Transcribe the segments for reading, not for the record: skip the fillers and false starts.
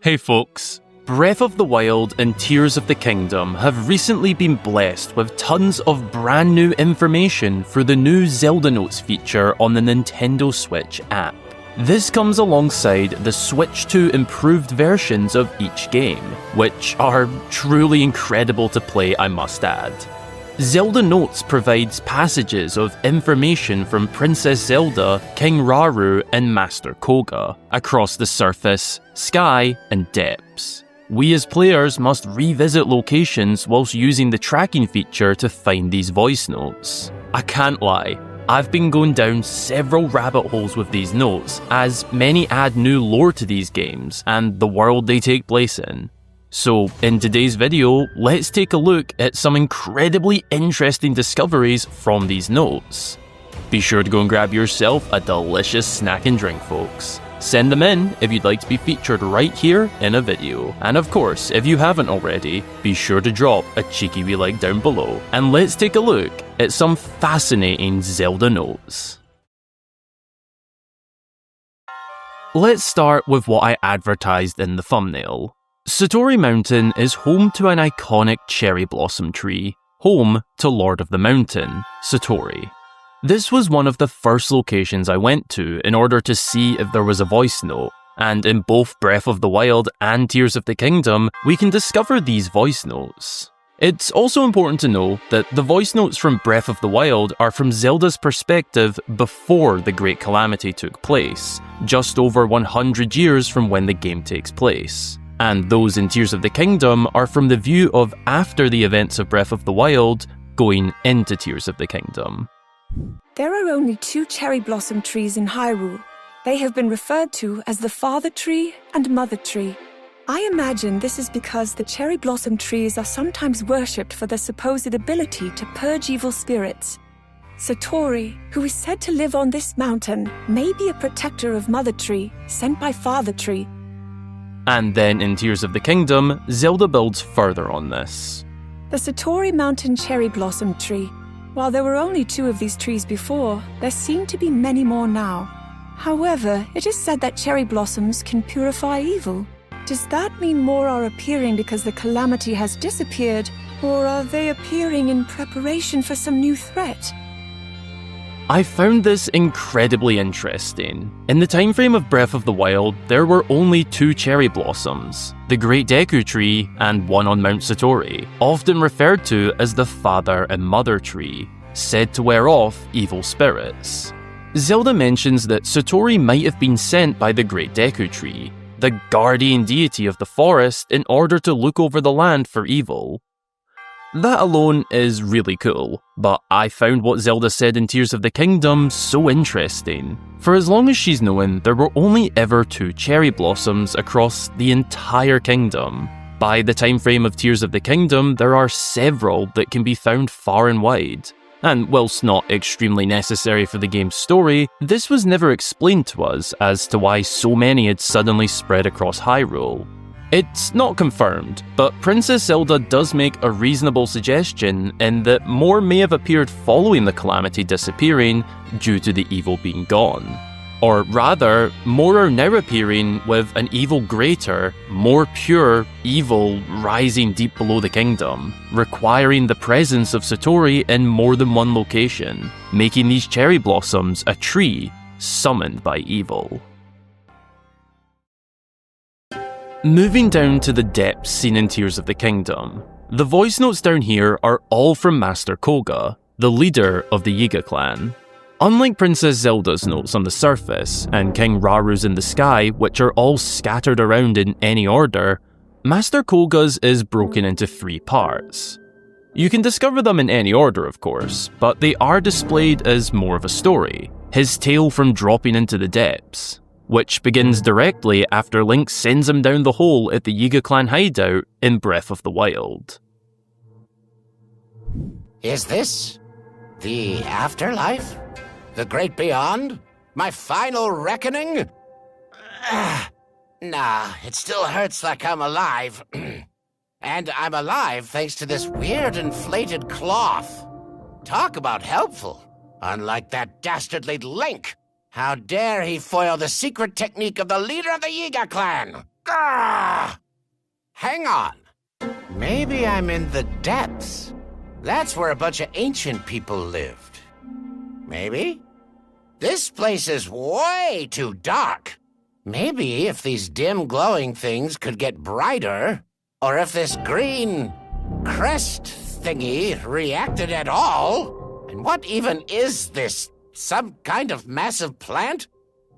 Hey folks, Breath of the Wild and Tears of the Kingdom have recently been blessed with tons of brand new information for the new Zelda Notes feature on the Nintendo Switch app. This comes alongside the Switch 2 improved versions of each game, which are truly incredible to play, I must add. Zelda Notes provides passages of information from Princess Zelda, King Rauru, and Master Kohga across the surface, sky, and depths. We as players must revisit locations whilst using the tracking feature to find these voice notes. I can't lie, I've been going down several rabbit holes with these notes, as many add new lore to these games and the world they take place in. So, in today's video, let's take a look at some incredibly interesting discoveries from these notes. Be sure to go and grab yourself a delicious snack and drink, folks. Send them in if you'd like to be featured right here in a video. And of course, if you haven't already, be sure to drop a cheeky wee like down below. And let's take a look at some fascinating Zelda notes. Let's start with what I advertised in the thumbnail. Satori Mountain is home to an iconic cherry blossom tree, home to Lord of the Mountain, Satori. This was one of the first locations I went to in order to see if there was a voice note, and in both Breath of the Wild and Tears of the Kingdom, we can discover these voice notes. It's also important to know that the voice notes from Breath of the Wild are from Zelda's perspective before the Great Calamity took place, just over 100 years from when the game takes place. And those in Tears of the Kingdom are from the view of after the events of Breath of the Wild, going into Tears of the Kingdom. There are only 2 cherry blossom trees in Hyrule. They have been referred to as the Father Tree and Mother Tree. I imagine this is because the cherry blossom trees are sometimes worshipped for their supposed ability to purge evil spirits. Satori, who is said to live on this mountain, may be a protector of Mother Tree, sent by Father Tree. And then in Tears of the Kingdom, Zelda builds further on this. The Satori Mountain Cherry Blossom Tree. While there were only 2 of these trees before, there seem to be many more now. However, it is said that cherry blossoms can purify evil. Does that mean more are appearing because the calamity has disappeared, or are they appearing in preparation for some new threat? I found this incredibly interesting. In the time frame of Breath of the Wild, there were only 2 cherry blossoms, the Great Deku Tree and one on Mount Satori, often referred to as the Father and Mother Tree, said to wear off evil spirits. Zelda mentions that Satori might have been sent by the Great Deku Tree, the guardian deity of the forest, in order to look over the land for evil. That alone is really cool, but I found what Zelda said in Tears of the Kingdom so interesting. For as long as she's known, there were only ever 2 cherry blossoms across the entire kingdom. By the time frame of Tears of the Kingdom, there are several that can be found far and wide. And whilst not extremely necessary for the game's story, this was never explained to us as to why so many had suddenly spread across Hyrule. It's not confirmed, but Princess Zelda does make a reasonable suggestion in that more may have appeared following the calamity disappearing due to the evil being gone. Or rather, more are now appearing with an evil greater, more pure evil rising deep below the kingdom, requiring the presence of Satori in more than one location, making these cherry blossoms a tree summoned by evil. Moving down to the depths seen in Tears of the Kingdom, the voice notes down here are all from Master Kohga, the leader of the Yiga clan. Unlike Princess Zelda's notes on the surface, and King Rauru's in the sky, which are all scattered around in any order, Master Kohga's is broken into 3 parts. You can discover them in any order, of course, but they are displayed as more of a story, his tale from dropping into the depths, which begins directly after Link sends him down the hole at the Yiga clan hideout in Breath of the Wild. Is this the afterlife? The great beyond? My final reckoning? Nah, it still hurts like I'm alive. And I'm alive thanks to this weird inflated cloth. Talk about helpful. Unlike that dastardly Link. How dare he foil the secret technique of the leader of the Yiga clan? Ah! Hang on. Maybe I'm in the depths. That's where a bunch of ancient people lived. Maybe? This place is way too dark. Maybe if these dim glowing things could get brighter, or if this green crest thingy reacted at all. And what even is this? Some kind of massive plant?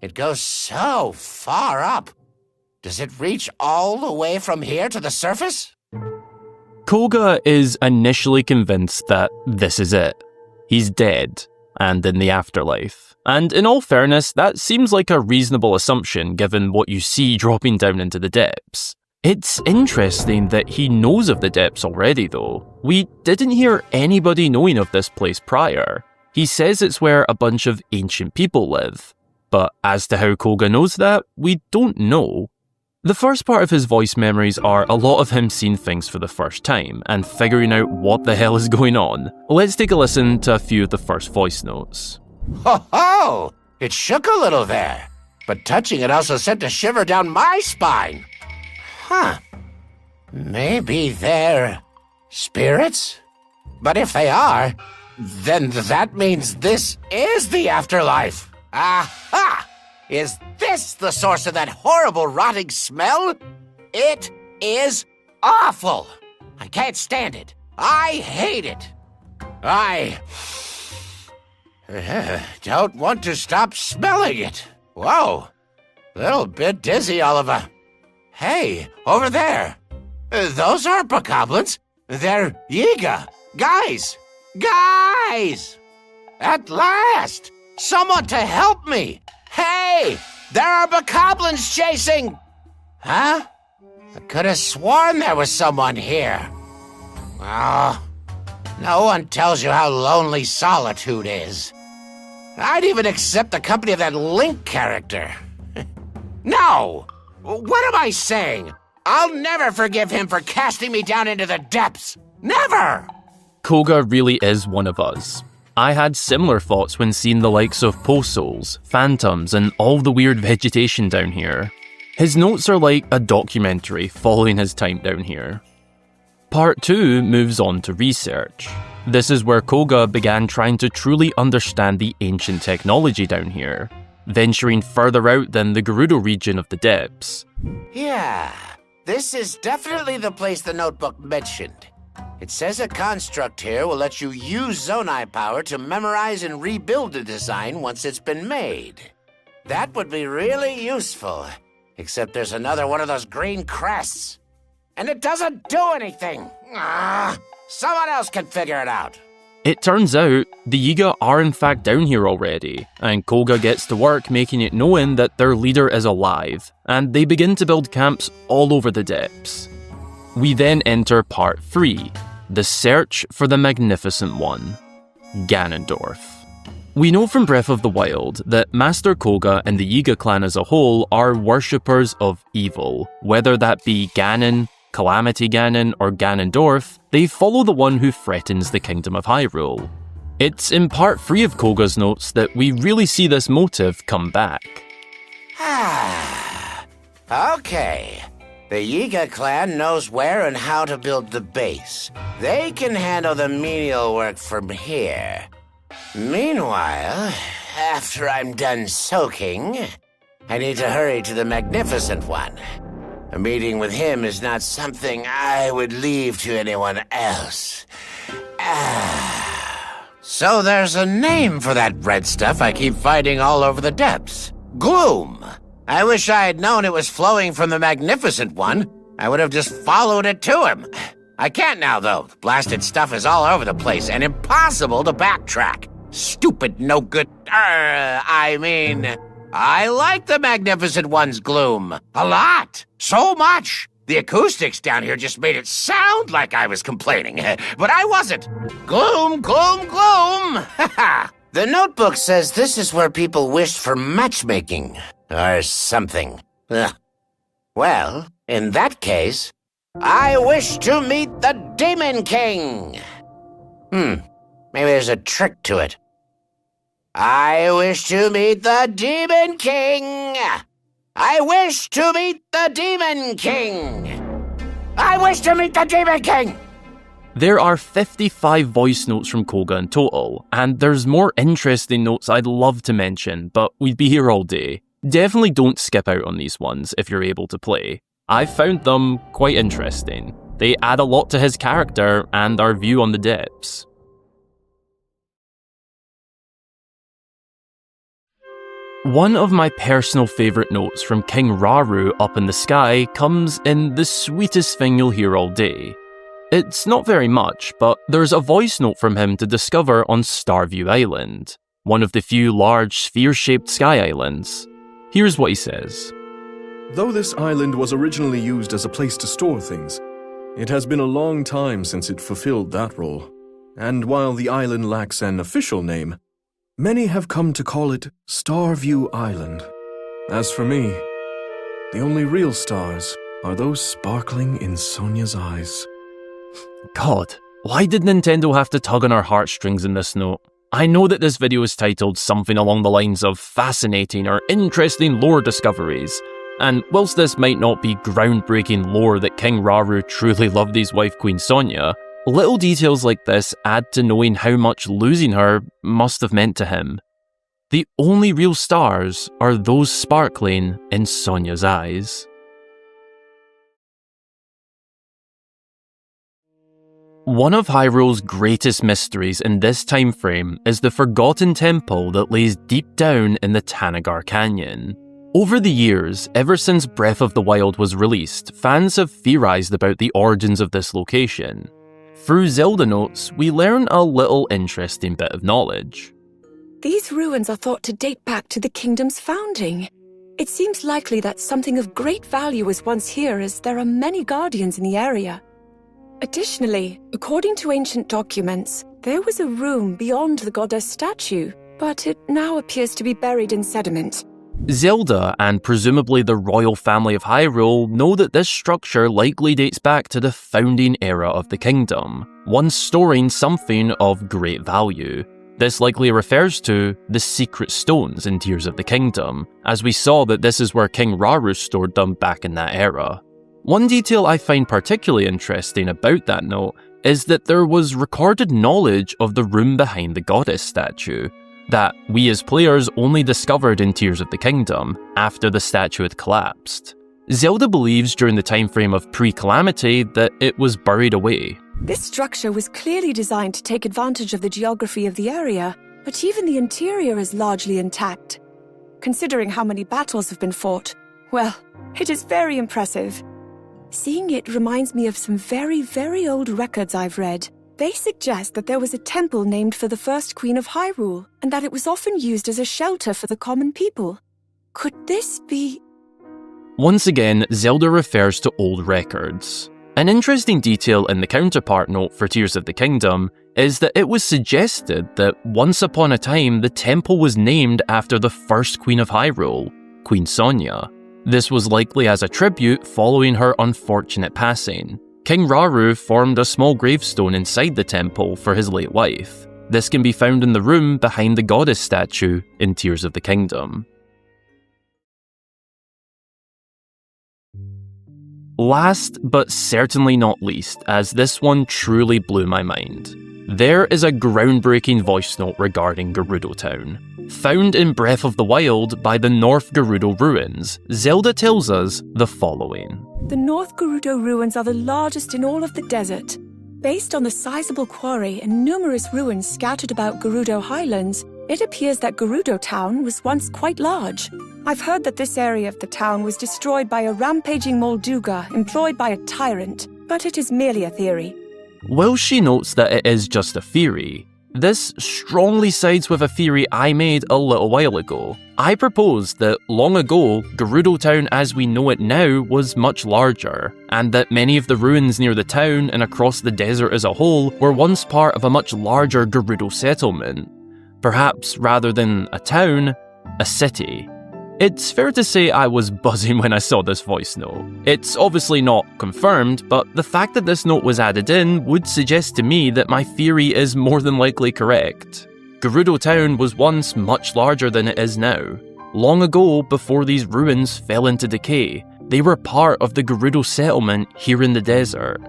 It goes so far up. Does it reach all the way from here to the surface? Kohga is initially convinced that this is it. He's dead, and in the afterlife. And in all fairness, that seems like a reasonable assumption given what you see dropping down into the depths. It's interesting that he knows of the depths already though. We didn't hear anybody knowing of this place prior. He says it's where a bunch of ancient people live. But as to how Kohga knows that, we don't know. The first part of his voice memories are a lot of him seeing things for the first time and figuring out what the hell is going on. Let's take a listen to a few of the first voice notes. Ho ho! It shook a little there, but touching it also sent a shiver down my spine. Huh. Maybe they're spirits? But if they are, then that means this is the afterlife. Aha! Is this the source of that horrible rotting smell? It is awful. I can't stand it. I hate it. I don't want to stop smelling it. Whoa. Little bit dizzy, Oliver. Hey, over there. Those aren't bokoblins. They're Yiga. Guys! At last! Someone to help me! Hey! There are bokoblins chasing! Huh? I could have sworn there was someone here. Oh, no one tells you how lonely solitude is. I'd even accept the company of that Link character. No! What am I saying? I'll never forgive him for casting me down into the depths. Never! Kohga really is one of us. I had similar thoughts when seeing the likes of post-souls, phantoms, and all the weird vegetation down here. His notes are like a documentary following his time down here. Part 2 moves on to research. This is where Kohga began trying to truly understand the ancient technology down here, venturing further out than the Gerudo region of the depths. Yeah, this is definitely the place the notebook mentioned. It says a construct here will let you use Zonai power to memorize and rebuild a design once it's been made. That would be really useful, except there's another one of those green crests. And it doesn't do anything. Someone else can figure it out. It turns out, the Yiga are in fact down here already, and Kohga gets to work making it known that their leader is alive, and they begin to build camps all over the depths. We then enter Part 3, the search for the Magnificent One, Ganondorf. We know from Breath of the Wild that Master Kohga and the Yiga clan as a whole are worshippers of evil, whether that be Ganon, Calamity Ganon, or Ganondorf. They follow the one who threatens the Kingdom of Hyrule. It's in Part 3 of Kohga's notes that we really see this motive come back. Okay. The Yiga clan knows where and how to build the base. They can handle the menial work from here. Meanwhile, after I'm done soaking, I need to hurry to the Magnificent One. A meeting with him is not something I would leave to anyone else. So there's a name for that red stuff I keep finding all over the depths. Gloom. I wish I had known it was flowing from the Magnificent One. I would have just followed it to him. I can't now, though. The blasted stuff is all over the place and impossible to backtrack. Stupid, no good. I like the Magnificent One's gloom. A lot. So much. The acoustics down here just made it sound like I was complaining, but I wasn't. Gloom, gloom, gloom. The notebook says this is where people wished for matchmaking. Or something. Well, in that case, I wish to meet the Demon King. Maybe there's a trick to it. I wish to meet the Demon King. I wish to meet the Demon King! I wish to meet the Demon King! There are 55 voice notes from Kohga in total, and there's more interesting notes I'd love to mention, but we'd be here all day. Definitely don't skip out on these ones if you're able to play. I found them quite interesting. They add a lot to his character and our view on the depths. One of my personal favourite notes from King Rauru up in the sky comes in the sweetest thing you'll hear all day. It's not very much, but there's a voice note from him to discover on Starview Island, one of the few large sphere-shaped sky islands. Here's what he says. Though this island was originally used as a place to store things, it has been a long time since it fulfilled that role. And while the island lacks an official name, many have come to call it Starview Island. As for me, the only real stars are those sparkling in Sonia's eyes. God, why did Nintendo have to tug on our heartstrings in this note? I know that this video is titled something along the lines of fascinating or interesting lore discoveries, and whilst this might not be groundbreaking lore that King Rauru truly loved his wife Queen Sonia, little details like this add to knowing how much losing her must have meant to him. The only real stars are those sparkling in Sonia's eyes. One of Hyrule's greatest mysteries in this time frame is the forgotten temple that lays deep down in the Tanagar Canyon. Over the years, ever since Breath of the Wild was released, fans have theorized about the origins of this location. Through Zelda Notes, we learn a little interesting bit of knowledge. These ruins are thought to date back to the kingdom's founding. It seems likely that something of great value was once here, as there are many guardians in the area. Additionally, according to ancient documents, there was a room beyond the goddess statue, but it now appears to be buried in sediment. Zelda, and presumably the royal family of Hyrule, know that this structure likely dates back to the founding era of the kingdom, once storing something of great value. This likely refers to the secret stones in Tears of the Kingdom, as we saw that this is where King Rauru stored them back in that era. One detail I find particularly interesting about that note is that there was recorded knowledge of the room behind the goddess statue, that we as players only discovered in Tears of the Kingdom after the statue had collapsed. Zelda believes during the time frame of pre-Calamity that it was buried away. This structure was clearly designed to take advantage of the geography of the area, but even the interior is largely intact. Considering how many battles have been fought, well, it is very impressive. Seeing it reminds me of some very, very old records I've read. They suggest that there was a temple named for the first queen of Hyrule, and that it was often used as a shelter for the common people. Could this be... Once again, Zelda refers to old records. An interesting detail in the counterpart note for Tears of the Kingdom is that it was suggested that once upon a time the temple was named after the first queen of Hyrule, Queen Sonia. This was likely as a tribute following her unfortunate passing. King Rauru formed a small gravestone inside the temple for his late wife. This can be found in the room behind the goddess statue in Tears of the Kingdom. Last, but certainly not least, as this one truly blew my mind, there is a groundbreaking voice note regarding Gerudo Town. Found in Breath of the Wild by the North Gerudo ruins, Zelda tells us the following. The North Gerudo ruins are the largest in all of the desert. Based on the sizable quarry and numerous ruins scattered about Gerudo Highlands, it appears that Gerudo Town was once quite large. I've heard that this area of the town was destroyed by a rampaging Molduga employed by a tyrant, but it is merely a theory. While she notes that it is just a theory, this strongly sides with a theory I made a little while ago. I proposed that long ago, Gerudo Town as we know it now was much larger, and that many of the ruins near the town and across the desert as a whole were once part of a much larger Gerudo settlement. Perhaps rather than a town, a city. It's fair to say I was buzzing when I saw this voice note. It's obviously not confirmed, but the fact that this note was added in would suggest to me that my theory is more than likely correct. Gerudo Town was once much larger than it is now. Long ago, before these ruins fell into decay, they were part of the Gerudo settlement here in the desert.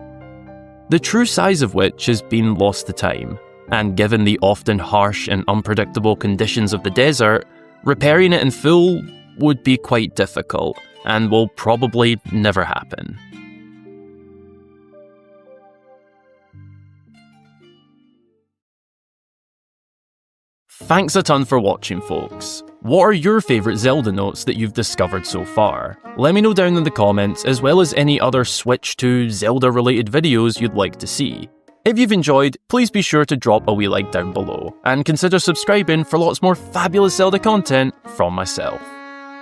The true size of which has been lost to time, and given the often harsh and unpredictable conditions of the desert, repairing it in full would be quite difficult, and will probably never happen. Thanks a ton for watching, folks. What are your favourite Zelda notes that you've discovered so far? Let me know down in the comments, as well as any other Switch to Zelda related videos you'd like to see. If you've enjoyed, please be sure to drop a wee like down below, and consider subscribing for lots more fabulous Zelda content from myself.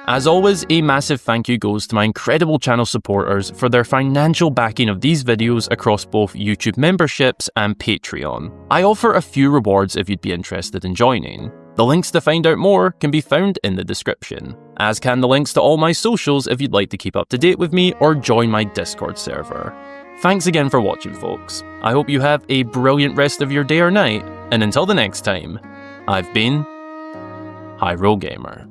As always, a massive thank you goes to my incredible channel supporters for their financial backing of these videos across both YouTube memberships and Patreon. I offer a few rewards if you'd be interested in joining. The links to find out more can be found in the description, as can the links to all my socials if you'd like to keep up to date with me or join my Discord server. Thanks again for watching, folks. I hope you have a brilliant rest of your day or night, and until the next time, I've been Hyrule Gamer.